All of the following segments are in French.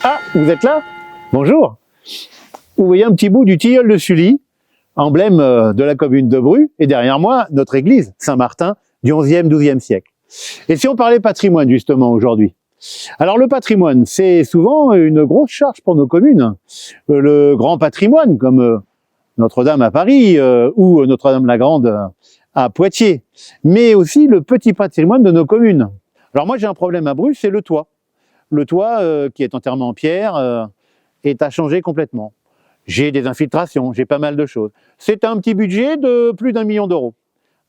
Ah, vous êtes là? Bonjour. Vous voyez un petit bout du tilleul de Sully, emblème de la commune de Bru, et derrière moi, notre église Saint-Martin du XIe, XIIe siècle. Et si on parlait patrimoine justement aujourd'hui? Alors le patrimoine, c'est souvent une grosse charge pour nos communes. Le grand patrimoine, comme Notre-Dame à Paris ou Notre-Dame-la-Grande à Poitiers, mais aussi le petit patrimoine de nos communes. Alors moi j'ai un problème à Bru, c'est le toit. Le toit qui est entièrement en pierre est à changer complètement. J'ai des infiltrations, j'ai pas mal de choses. C'est un petit budget de plus d'1 million d'euros.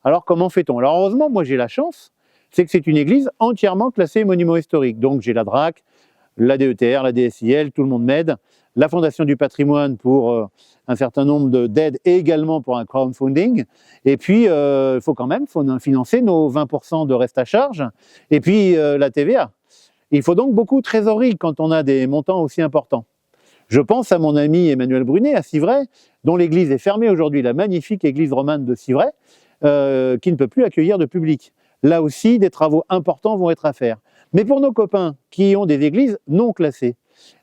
Alors comment fait-on? Alors heureusement, moi j'ai la chance, c'est que c'est une église entièrement classée monument historique. Donc j'ai la DRAC, la DETR, la DSIL, tout le monde m'aide. La Fondation du patrimoine pour un certain nombre d'aides et également pour un crowdfunding. Et puis, il faut quand même financer nos 20% de reste à charge et puis la TVA. Il faut donc beaucoup de trésorerie quand on a des montants aussi importants. Je pense à mon ami Emmanuel Brunet à Civray, dont l'église est fermée aujourd'hui, la magnifique église romane de Civray, qui ne peut plus accueillir de public. Là aussi, des travaux importants vont être à faire. Mais pour nos copains qui ont des églises non classées,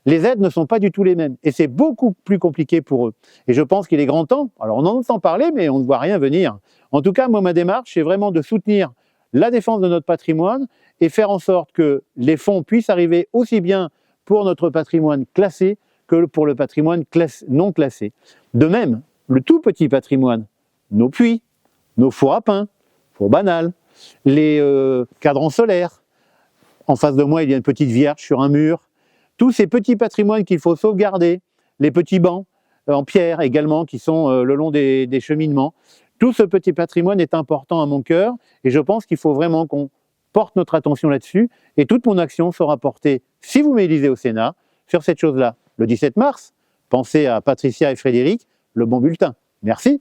les aides ne sont pas du tout les mêmes et c'est beaucoup plus compliqué pour eux. Et je pense qu'il est grand temps, alors on en entend parler mais on ne voit rien venir. En tout cas, moi ma démarche c'est vraiment de soutenir la défense de notre patrimoine et faire en sorte que les fonds puissent arriver aussi bien pour notre patrimoine classé que pour le patrimoine non classé. De même, le tout petit patrimoine, nos puits, nos fours à pain, fours banals, les cadrans solaires. En face de moi, il y a une petite vierge sur un mur. Tous ces petits patrimoines qu'il faut sauvegarder, les petits bancs en pierre également qui sont le long des cheminements. Tout ce petit patrimoine est important à mon cœur et je pense qu'il faut vraiment qu'on porte notre attention là-dessus et toute mon action sera portée, si vous m'élisez au Sénat, sur cette chose-là. Le 17 mars, pensez à Patricia et Frédéric, le bon bulletin. Merci.